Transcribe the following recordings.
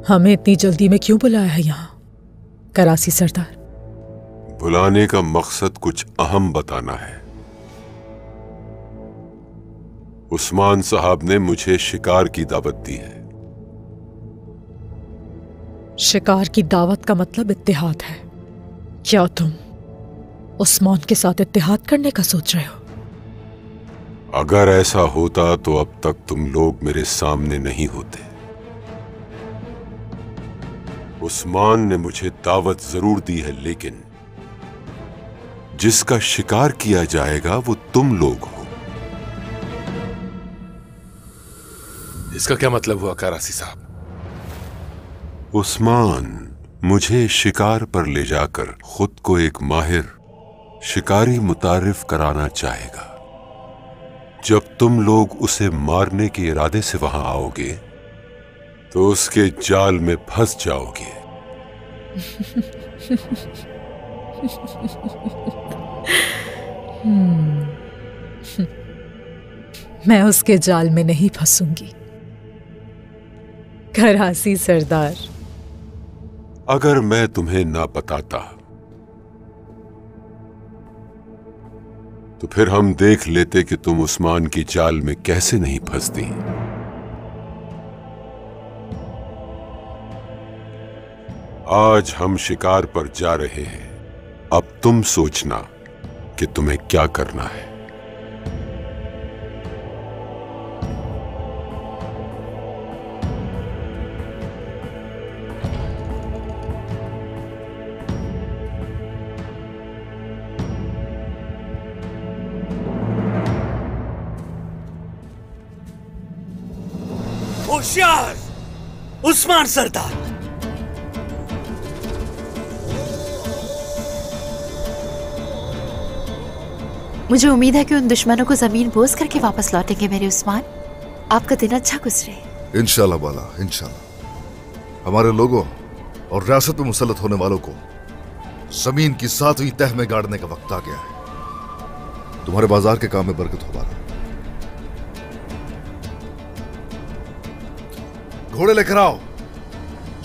हमें इतनी जल्दी में क्यों बुलाया है यहाँ करासी सरदार? बुलाने का मकसद कुछ अहम बताना है। उस्मान साहब ने मुझे शिकार की दावत दी है। शिकार की दावत का मतलब इत्तेहाद है। क्या तुम उस्मान के साथ इत्तेहाद करने का सोच रहे हो? अगर ऐसा होता तो अब तक तुम लोग मेरे सामने नहीं होते। उस्मान ने मुझे दावत जरूर दी है, लेकिन जिसका शिकार किया जाएगा वो तुम लोग हो। इसका क्या मतलब हुआ करासी साहब? उस्मान मुझे शिकार पर ले जाकर खुद को एक माहिर शिकारी मुतारिफ कराना चाहेगा। जब तुम लोग उसे मारने के इरादे से वहां आओगे तो उसके जाल में फंस जाओगे। मैं उसके जाल में नहीं फंसूंगी करासी सरदार। अगर मैं तुम्हें ना बताता तो फिर हम देख लेते कि तुम उस्मान की जाल में कैसे नहीं फंसती। आज हम शिकार पर जा रहे हैं। अब तुम सोचना कि तुम्हें क्या करना है। होशियार उस्मान सरदार, मुझे उम्मीद है कि उन दुश्मनों को जमीन बोझ करके वापस लौटेंगे मेरे उस्मान। आपका दिन अच्छा गुजरे। इंशाल्लाह बाला, इंशाल्लाह। हमारे लोगों और रियासत में मुसल्लत होने वालों को जमीन की 7वीं तह में गाड़ने का वक्त आ गया है। तुम्हारे बाजार के काम में बरकत हो बाला। घोड़े लेकर आओ,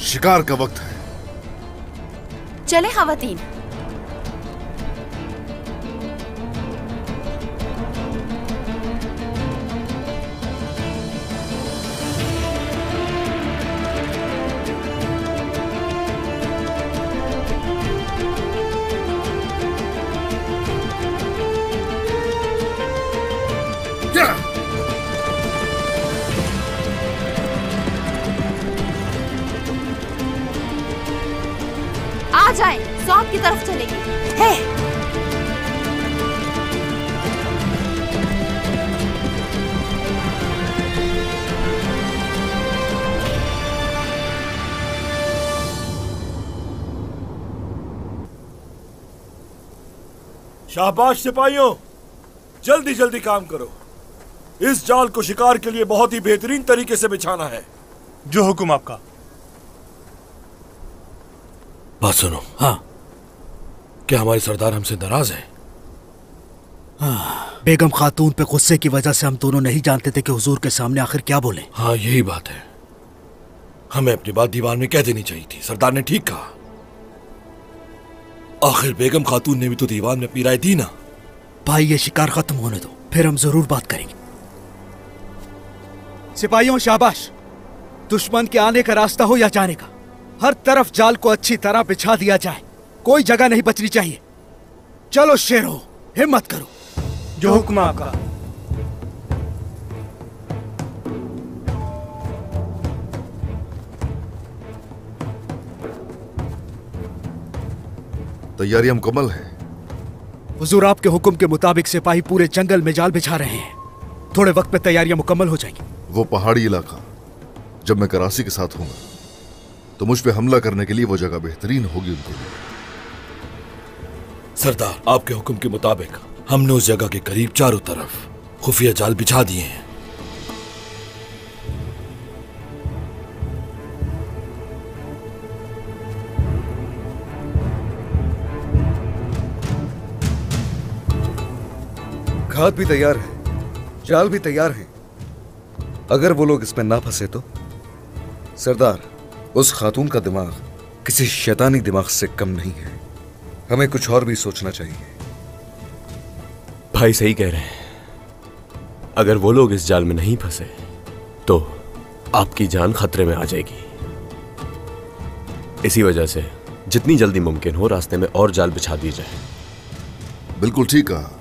शिकार का वक्त है। चले खवातीन। आ जाए, सौंप की तरफ चलेंगे। है शाबाश सिपाहियों, जल्दी जल्दी काम करो। इस जाल को शिकार के लिए बहुत ही बेहतरीन तरीके से बिछाना है। जो हुक्म आपका। बात सुनो। हाँ। क्या हमारे सरदार हमसे नाराज हैं? हाँ, बेगम खातून पे गुस्से की वजह से हम दोनों नहीं जानते थे कि हुजूर के सामने आखिर क्या बोले। हाँ, यही बात है। हमें अपनी बात दीवान में कह देनी चाहिए थी। सरदार ने ठीक कहा। आखिर बेगम खातून ने भी तो दीवान में अपनी राय दी ना। भाई, ये शिकार खत्म होने दो, फिर हम जरूर बात करेंगे। सिपाहियों शाबाश। दुश्मन के आने का रास्ता हो या जाने का, हर तरफ जाल को अच्छी तरह बिछा दिया जाए। कोई जगह नहीं बचनी चाहिए। चलो शेरो, हिम्मत करो। जो हुक्म आपका। तैयारियां मुकम्मल है। हुजूर, आपके हुक्म के मुताबिक सिपाही पूरे जंगल में जाल बिछा रहे हैं। थोड़े वक्त में तैयारियां मुकम्मल हो जाएंगी। वो पहाड़ी इलाका, जब मैं करासी के साथ हूंगा तो मुझ पे हमला करने के लिए वो जगह बेहतरीन होगी उनके लिए। सरदार, आपके हुक्म के मुताबिक हमने उस जगह के करीब चारों तरफ खुफिया जाल बिछा दिए हैं। खाद भी तैयार है, जाल भी तैयार है। अगर वो लोग इसमें ना फंसे तो सरदार, उस खातून का दिमाग किसी शैतानी दिमाग से कम नहीं है। हमें कुछ और भी सोचना चाहिए। भाई सही कह रहे हैं। अगर वो लोग इस जाल में नहीं फंसे तो आपकी जान खतरे में आ जाएगी। इसी वजह से जितनी जल्दी मुमकिन हो रास्ते में और जाल बिछा दिए जाए। बिल्कुल ठीक कहा,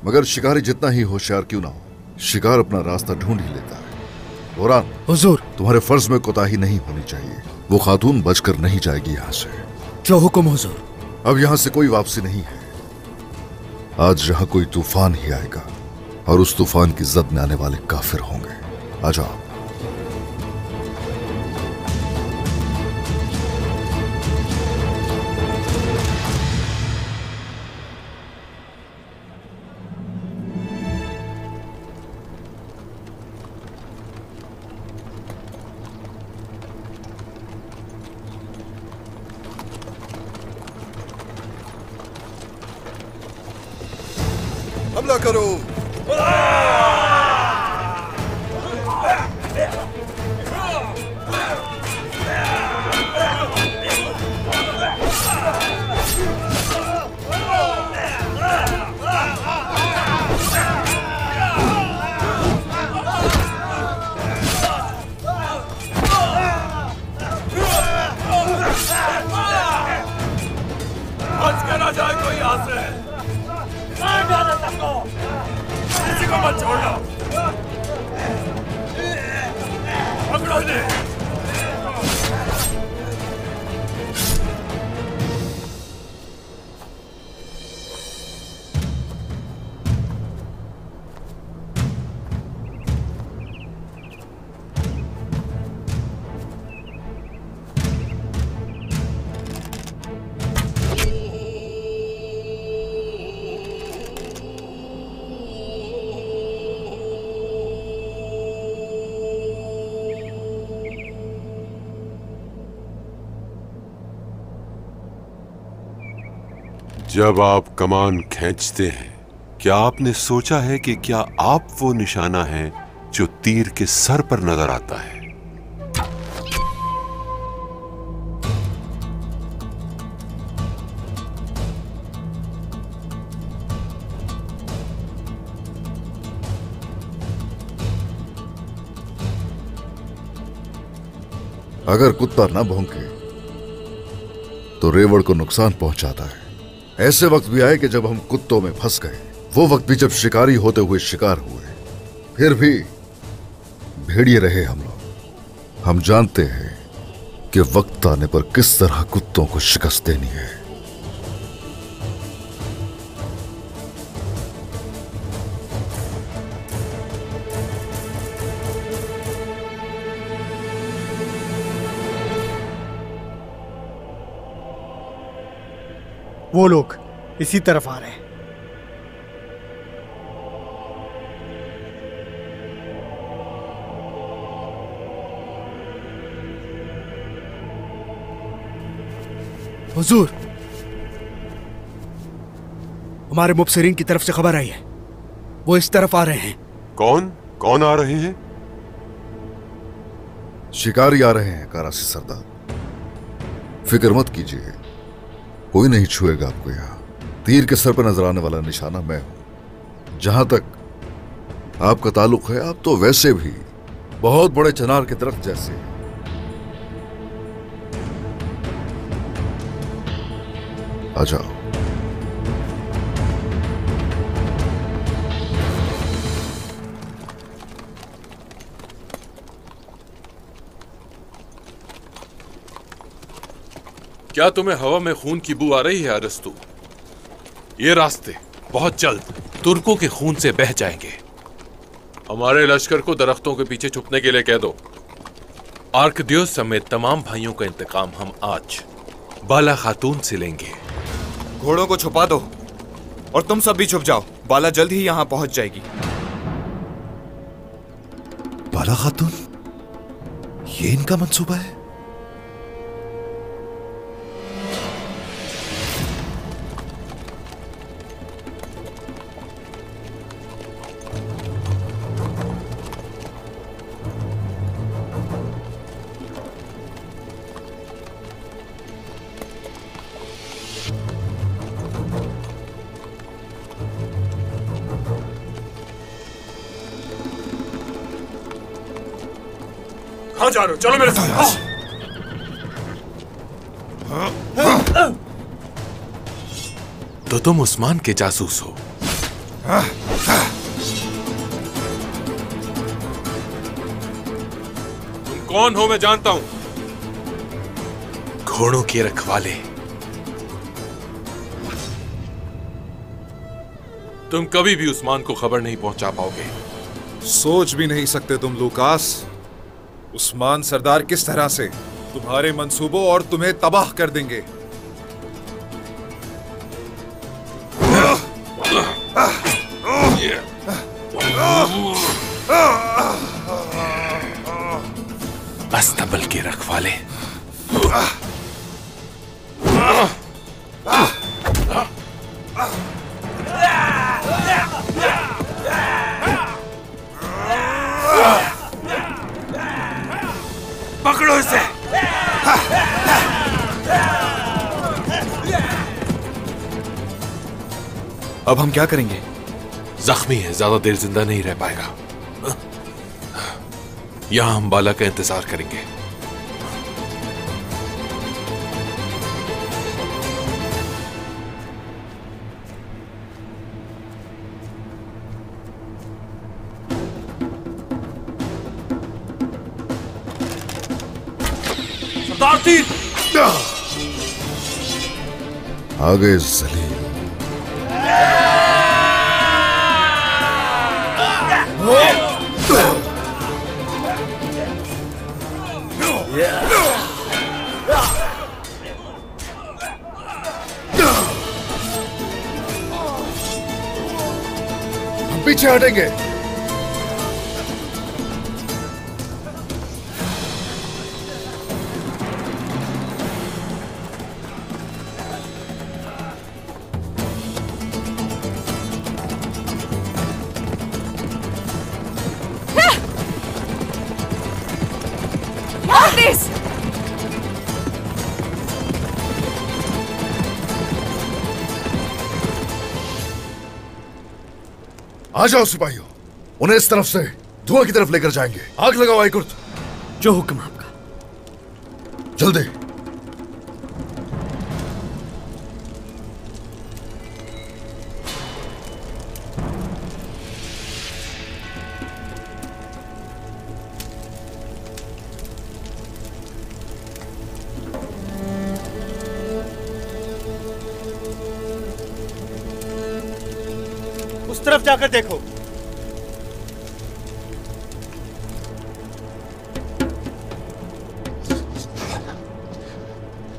मगर शिकारी जितना ही होशियार क्यों ना हो, शिकार अपना रास्ता ढूंढ ही लेता है। बुरहान, हुजूर, तुम्हारे फर्ज में कोताही नहीं होनी चाहिए। वो खातून बचकर नहीं जाएगी यहाँ से। जो हुक्म हुजूर। अब यहाँ से कोई वापसी नहीं है। आज यहाँ कोई तूफान ही आएगा और उस तूफान की जद में आने वाले काफिर होंगे। आ जाओ। हमला करो। बच के ना जाए कोई यहाँ से। किसी को मत छोड़ना। पकड़ो इन्हें। जब आप कमान खींचते हैं, क्या आपने सोचा है कि क्या आप वो निशाना है जो तीर के सर पर नजर आता है? अगर कुत्ता ना भौंके तो रेवड़ को नुकसान पहुंचाता है। ऐसे वक्त भी आए कि जब हम कुत्तों में फंस गए, वो वक्त भी जब शिकारी होते हुए शिकार हुए। फिर भी भेड़िए रहे हम लोग। हम जानते हैं कि वक्त आने पर किस तरह कुत्तों को शिकस्त देनी है। वो लोग इसी तरफ आ रहे हैं। हुजूर, हमारे मुबसरीन की तरफ से खबर आई है। वो इस तरफ आ रहे हैं। कौन कौन आ रहे हैं? शिकारी आ रहे हैं कारासी सरदार। फिक्र मत कीजिए, कोई नहीं छुएगा आपको। यहां तीर के सर पर नजर आने वाला निशाना मैं हूं। जहां तक आपका ताल्लुक है, आप तो वैसे भी बहुत बड़े चनार के दरख्त जैसे हैं। आ जाओ। क्या तुम्हें हवा में खून की बू आ रही है अरस्तु? ये रास्ते बहुत जल्द तुर्कों के खून से बह जाएंगे। हमारे लश्कर को दरख्तों के पीछे छुपने के लिए कह दो। आर्कदियोस समेत तमाम भाइयों का इंतकाम हम आज बाला खातून से लेंगे। घोड़ों को छुपा दो और तुम सब भी छुप जाओ। बाला जल्द ही यहां पहुंच जाएगी। बाला खातून, ये इनका मंसूबा है? कहां जा रहे हो? चलो मेरे साथ। तो तुम उस्मान के जासूस हो? तुम कौन हो मैं जानता हूं। घोड़ों के रखवाले। तुम कभी भी उस्मान को खबर नहीं पहुंचा पाओगे। सोच भी नहीं सकते तुम लूकास। उस्मान सरदार किस तरह से तुम्हारे मंसूबों और तुम्हें तबाह कर देंगे। अस्तबल के रखवाले। पकड़ो इसे। अब हम क्या करेंगे? जख्मी है, ज्यादा देर जिंदा नहीं रह पाएगा। यहां हम बाला का इंतजार करेंगे। सरदार तीर। आगे सलीम। हम पीछे हटेंगे। आ जाओ सिपाहियों, उन्हें इस तरफ से धुआं की तरफ लेकर जाएंगे। आग लगाओ आईकुर्त। जो हुक्म आपका। जल्दी। उस तरफ जाकर देखो।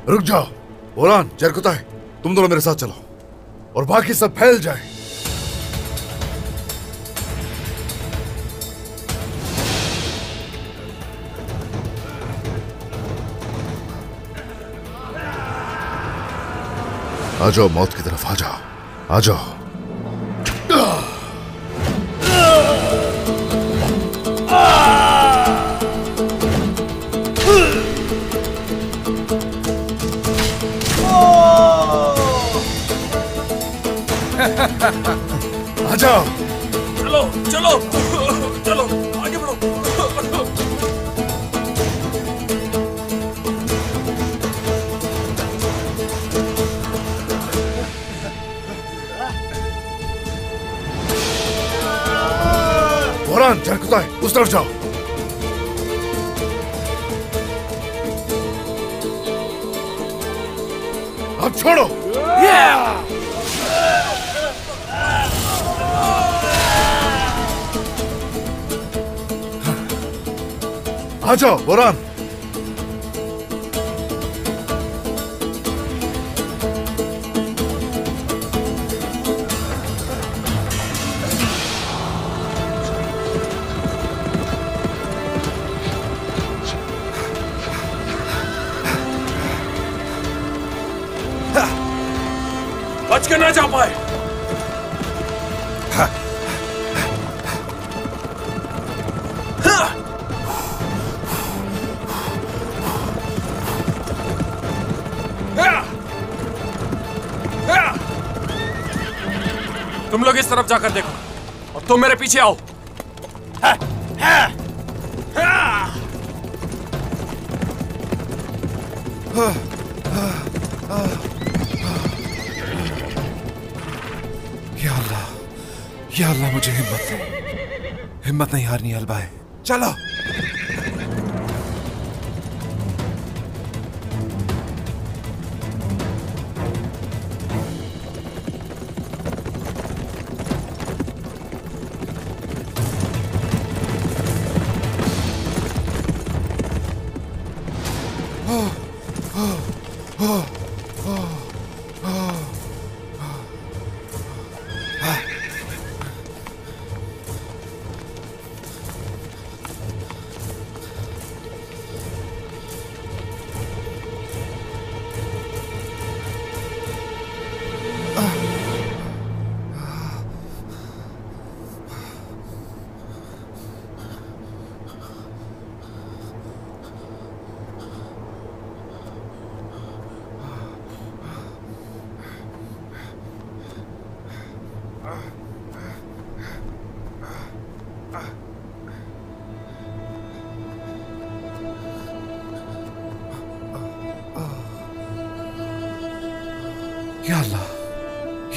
रुक जाओ। बोरान, जरकुताई, तुम दोनों मेरे साथ चलो और बाकी सब फैल जाए। आ जाओ, मौत की तरफ आ जाओ। आ जाओ। आ जाओ। चलो चलो चलो आगे बढ़ो। बोरान, जरकुताई, उस तरफ जाओ। अब छोड़ो। आ जाओ बोरान। बच के ना जा पाए। तुम लोग इस तरफ जाकर देखो और तुम मेरे पीछे आओ। या अल्लाह, मुझे हिम्मत नहीं हारनी अलबाए। चलो।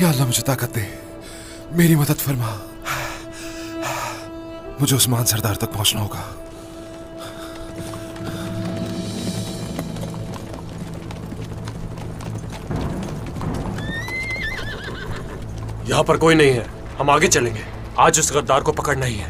या अल्लाह, मुझे ताकत दे, मेरी मदद फरमा। मुझे उस्मान सरदार तक पहुंचना होगा। यहां पर कोई नहीं है, हम आगे चलेंगे। आज उस गद्दार को पकड़ना ही है।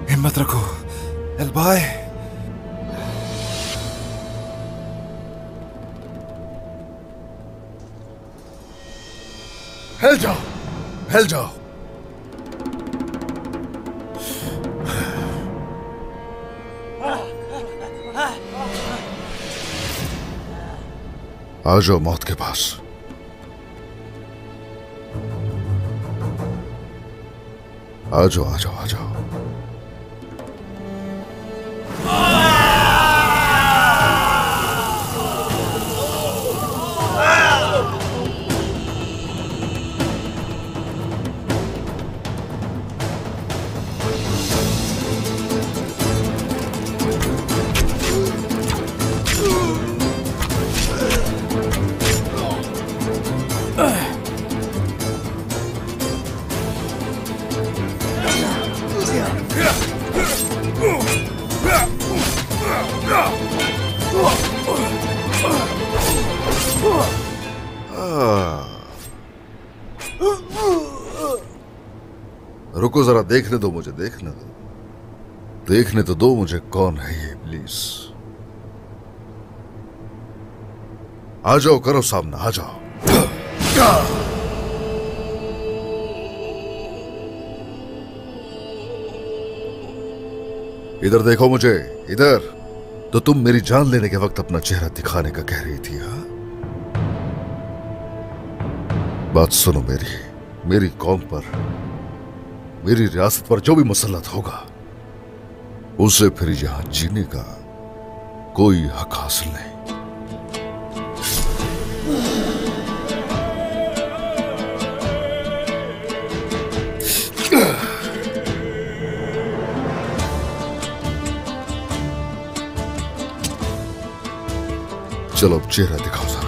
हिम्मत रखो अलबाए। हिल जाओ, हिल जाओ। आ जाओ मौत के पास। आ जाओ, आ जाओ, आ जाओ। रुको जरा, देखने दो मुझे, देखने दो, देखने तो दो मुझे कौन है ये इब्लीस। आ जाओ, करो सामना, आ जाओ। इधर देखो मुझे, इधर। तो तुम मेरी जान लेने के वक्त अपना चेहरा दिखाने का कह रही थी, हाँ? बात सुनो मेरी कौम पर, मेरी रियासत पर जो भी मुसल्लत होगा, उसे फिर यहां जीने का कोई हक हासिल नहीं। चलो अब चेहरा दिखाओ जरा।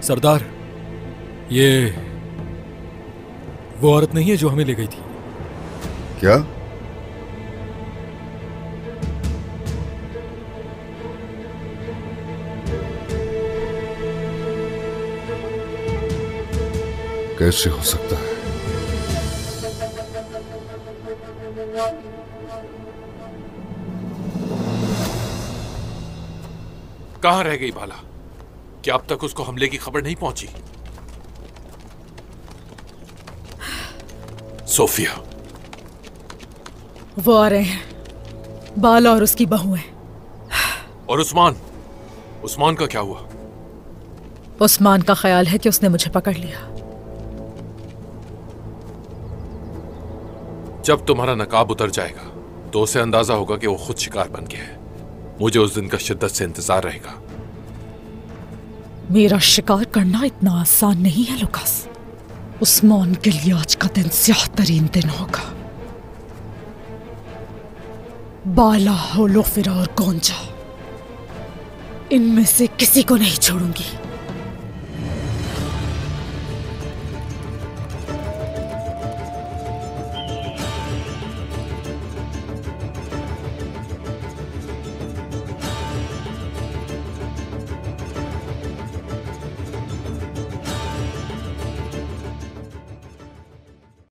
सरदार, ये वो औरत नहीं है जो हमें ले गई थी? क्या? कैसे हो सकता है? कहां रह गई बाला? क्या अब तक उसको हमले की खबर नहीं पहुंची? सोफिया, वो आ रहे हैं, बाला और उसकी बहू है। और उस्मान? उस्मान का क्या हुआ? उस्मान का ख्याल है कि उसने मुझे पकड़ लिया। जब तुम्हारा नकाब उतर जाएगा तो उसे अंदाजा होगा कि वो खुद शिकार बन गया है। मुझे उस दिन का शिद्दत से इंतजार रहेगा। मेरा शिकार करना इतना आसान नहीं है लुकास। उस्मान के लिए आज का दिन स्याह तरीन दिन होगा। बाला, होलोफिरा और गोंजा, इनमें से किसी को नहीं छोड़ूंगी।